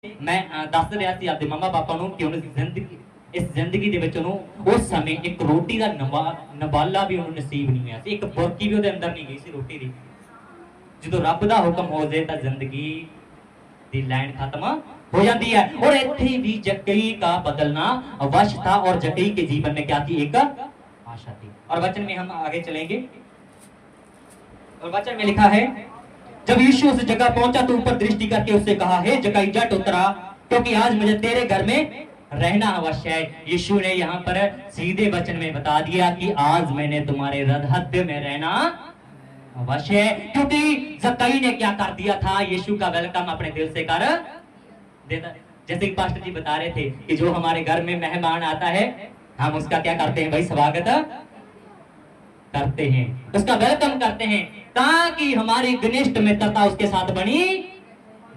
मैं दस रहा ਸੀ आपके मम्मा पापा ਨੂੰ कि उन्होंने जिंदगी इस जिंदगी ਦੇ ਵਿੱਚ ਉਹਨੂੰ ਉਸ ਸਮੇਂ ਇੱਕ ਰੋਟੀ ਦਾ ਨਵਾਲਾ ਵੀ ਉਹਨੂੰ ਨਸੀਬ ਨਹੀਂ ਹੋਇਆ ਸੀ, ਇੱਕ ਬੁਰਕੀ ਵੀ ਉਹਦੇ ਅੰਦਰ ਨਹੀਂ ਗਈ ਸੀ ਰੋਟੀ ਦੀ। ਜਦੋਂ ਰੱਬ ਦਾ ਹੁਕਮ ਹੋ ਜਾਏ ਤਾਂ ਜ਼ਿੰਦਗੀ ਦੀ ਲਾਈਨ खत्म हो जाती है। और ਇੱਥੇ भी जक्कई का बदलना अवश्य था और जक्कई के जीवन में क्या थी, एक आशा थी। और वचन में हम आगे चलेंगे और वचन में लिखा है, जब यीशु उस जगह पहुंचा तो ऊपर दृष्टि करके उससे कहा, हे जक्कई जट उतरा, क्योंकि आज मुझे तेरे घर में रहना अवश्य है। यीशु ने यहाँ पर सीधे वचन में बता दिया कि आज मैंने तुम्हारे हृदय में रहना अवश्य है, क्योंकि जक्कई ने क्या कर दिया था, यीशु का वेलकम अपने दिल से कर देता। जैसे कि पास्टर जी बता रहे थे कि जो हमारे घर में मेहमान आता है हम उसका क्या करते हैं भाई, स्वागत करते हैं, उसका वेलकम करते हैं, ताकि हमारी घनिष्ठ मित्रता उसके साथ बनी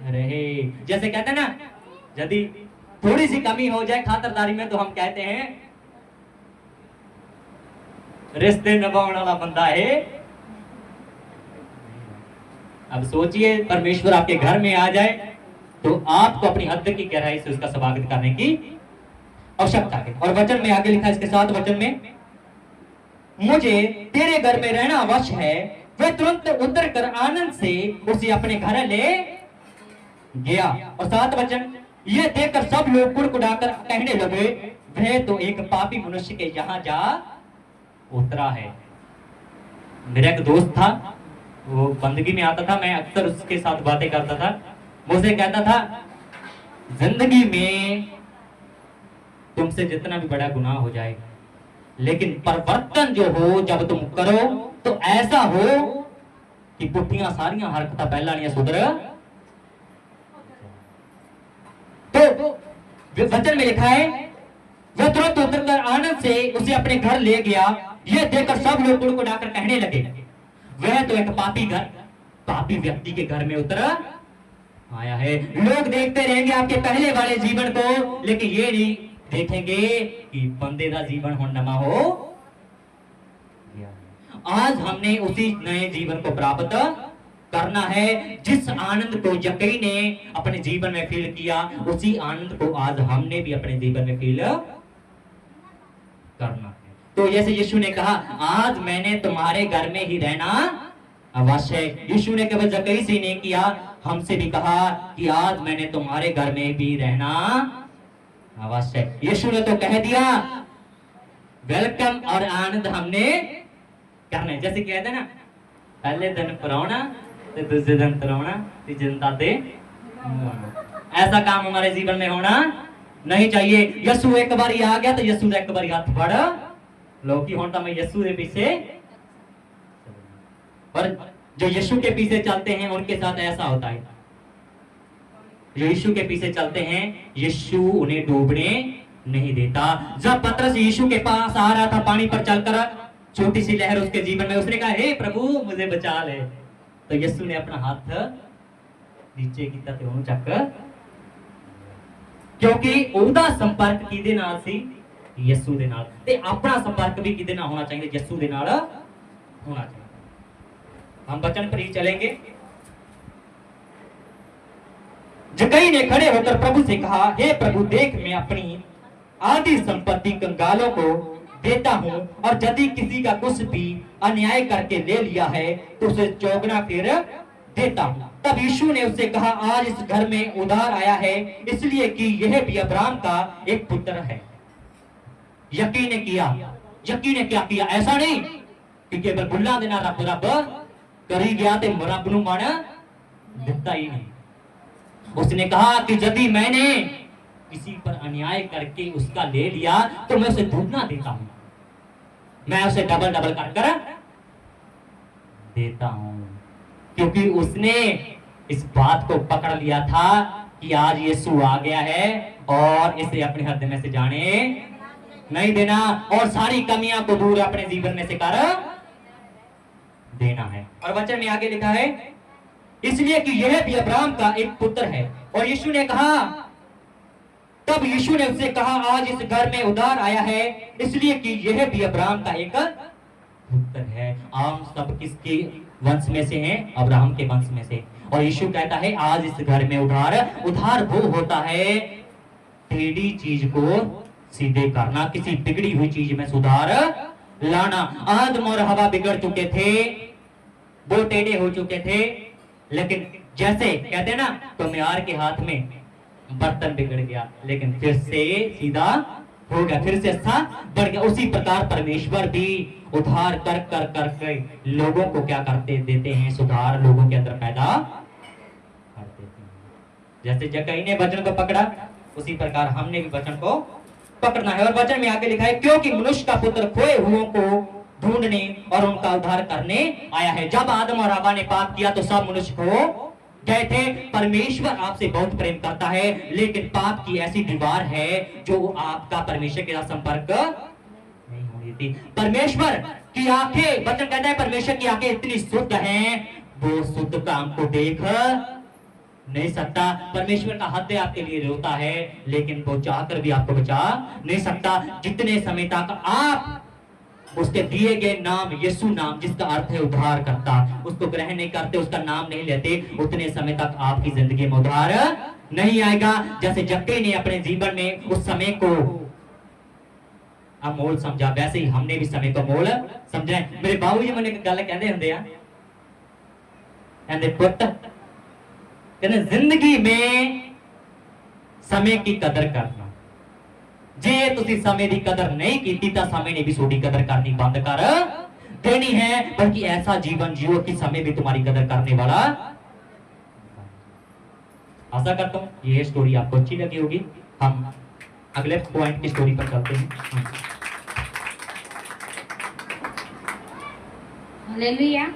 रहे। जैसे कहते हैं ना, यदि थोड़ी सी कमी हो जाए खातरदारी में तो हम कहते हैं रिश्ते निभाने वाला बंदा है। अब सोचिए परमेश्वर आपके घर में आ जाए तो आपको अपनी हद की गहराई से उसका स्वागत करने की आवश्यकता है। और वचन में आगे लिखा, इसके साथ वचन में, मुझे तेरे घर में रहना अवश्य है। वह तुरंत उतर कर आनंद से उसे अपने घर ले गया। और सात वचन, यह देखकर सब लोग कुड़कुड़ाकर कहने लगे, वह तो एक पापी मनुष्य के यहाँ जा उतरा है। मेरा एक दोस्त था, वो बंदगी में आता था, मैं अक्सर उसके साथ बातें करता था। मुझसे कहता था, जिंदगी में तुमसे जितना भी बड़ा गुनाह हो जाए, लेकिन परिवर्तन जो हो जब तुम करो तो ऐसा हो कि पुठियां सारियां हरकतां पहला नहीं सुधर। तो वचन में लिखा है, वह तुरंत उतरकर आनंद से उसे अपने घर ले गया। यह देखकर सब लोग कुड़कुड़ाकर कहने लगे, वह तो एक पापी व्यक्ति के घर में उतर आया है। लोग देखते रहेंगे आपके पहले वाले जीवन को, लेकिन ये नहीं देखेंगे कि बंदे का जीवन होना हो। आज हमने उसी नए जीवन को प्राप्त करना है, जिस आनंद को जक्कई ने अपने जीवन में फील किया, उसी आनंद को आज हमने भी अपने जीवन में फील करना है। तो जैसे यीशु ने कहा, आज मैंने तुम्हारे घर में ही रहना अवश्य है। यीशु ने केवल जक्कई से नहीं किया, हमसे भी कहा कि आज मैंने तुम्हारे घर में भी रहना अवश्य है। यीशु ने तो कह दिया, वेलकम और आनंद हमने करना है। जैसे कहते हैं ना, पहले दिन परौना तो दूसरे दिन तरौना, तीसरे दिन दाते। ऐसा काम हमारे जीवन में होना नहीं चाहिए। यीशु एक बार आ गया तो यीशु एक बार हाथ फड़ लो कि होता मैं यीशु के पीछे। पर जो यीशु के पीछे चलते हैं उनके साथ ऐसा होता है, जो यीशु के पीछे चलते हैं यीशु उन्हें डूबने नहीं देता। जब पतरस यीशु के पास आ रहा था पानी पर चलकर, छोटी सी लहर उसके जीवन में, उसने कहा, हे प्रभु मुझे बचा ले। तो यीशु ने अपना हाथ नीचे किया ते ਉਹਨੂੰ ਚੱਕ, क्योंकि ਉਹਦਾ संपर्क ਕਿਹਦੇ ਨਾਲ ਸੀ, ਯਿਸੂ ਦੇ ਨਾਲ। ਤੇ ਆਪਣਾ संपर्क भी ਕਿਹਦੇ ਨਾਲ होना चाहिए, ਯਿਸੂ ਦੇ ਨਾਲ होना चाहिए। हम वचन पर ही चलेंगे। जक्कई ने खड़े होकर प्रभु से कहा, हे प्रभु देख, मैं अपनी आधी संपत्ति कंगालों को देता हूं, और यदि किसी का कुछ भी अन्याय करके ले लिया है तो उसे चौगुना फिर देता हूं। तब यीशु ने उससे कहा, आज इस घर में उधार आया है, इसलिए कि यह भी अब्राहम का एक पुत्र है। यकीन ने किया। यकीन ने क्या किया, ऐसा नहीं कि केवल बुला देना रब रब करी गया ते रब नूं मन दिता ही नहीं। उसने कहा कि यदि मैंने किसी पर अन्याय करके उसका ले लिया तो मैं उसे दुगना देता हूं, मैं उसे डबल डबल कर देता हूं, क्योंकि उसने इस बात को पकड़ लिया था कि आज यीशु आ गया है और इसे अपने हृदय में से जाने नहीं देना, और सारी कमियां को दूर अपने जीवन में से कर देना है। और वचन में आगे लिखा है, इसलिए कि यह भी अब्राहम का एक पुत्र है। और यीशु ने कहा, तब यीशु ने उससे कहा, आज इस घर में उधार आया है, इसलिए कि यह भी अब्राहम का एक पुत्र है। हम सब किसके वंश में से हैं, अब्राहम के वंश में से। और यीशु कहता है आज इस घर में उधार उधार वो होता है टेढ़ी चीज को सीधे करना, किसी बिगड़ी हुई चीज में सुधार लाना। आदम और हवा बिगड़ चुके थे, वो टेढ़े हो चुके थे, लेकिन जैसे कहते हैं ना कुम्हार के हाथ में बर्तन बिगड़ गया लेकिन फिर से सीधा हो गया, फिर से अच्छा बढ़ गया। उसी प्रकार परमेश्वर भी उद्धार कर कर कर के लोगों को क्या करते देते हैं, सुधार लोगों के अंदर पैदा कर देते हैं। जैसे जक्कई ने वचन को पकड़ा उसी प्रकार हमने भी वचन को पकड़ना है। और वचन में आगे लिखा है क्योंकि मनुष्य का पुत्र खोए हुओं को ढूंढने और उनका उद्धार करने आया है। जब आदम और हवा ने पाप किया तो सब मनुष्य को गए थे। परमेश्वर आपसे बहुत प्रेम करता है लेकिन पाप की ऐसी दीवार है जो आपका परमेश्वर के साथ संपर्क नहीं होनी थी। परमेश्वर की आंखें, वचन कहता है परमेश्वर की आंखें इतनी शुद्ध हैं, वो शुद्ध काम को देख नहीं सकता। परमेश्वर का हृदय आपके लिए रोता है लेकिन वो चाहकर भी आपको बचा नहीं सकता। जितने समय तक आप उसके दिए गए नाम यीशु नाम जिसका अर्थ है उद्धार करता उसको ग्रहण नहीं करते, उसका नाम नहीं लेते, उतने समय तक आपकी जिंदगी में उद्धार नहीं आएगा। जैसे जक्कई ने अपने जीवन में उस समय को अमोल समझा वैसे ही हमने भी समय को अमोल समझा है। मेरे बाबूजी मैंने गल कहते होंगे कहते जिंदगी में समय की कदर करना, जे तुसी समय की कदर नहीं की तो समय ने भी सोडी कदर करनी बंद कर देनी है। बल्कि ऐसा जीवन जियो कि समय भी तुम्हारी कदर करने वाला। आशा करता हूं ये स्टोरी आपको अच्छी लगी होगी। हम अगले पॉइंट की स्टोरी पर चलते हैं। हालेलुया।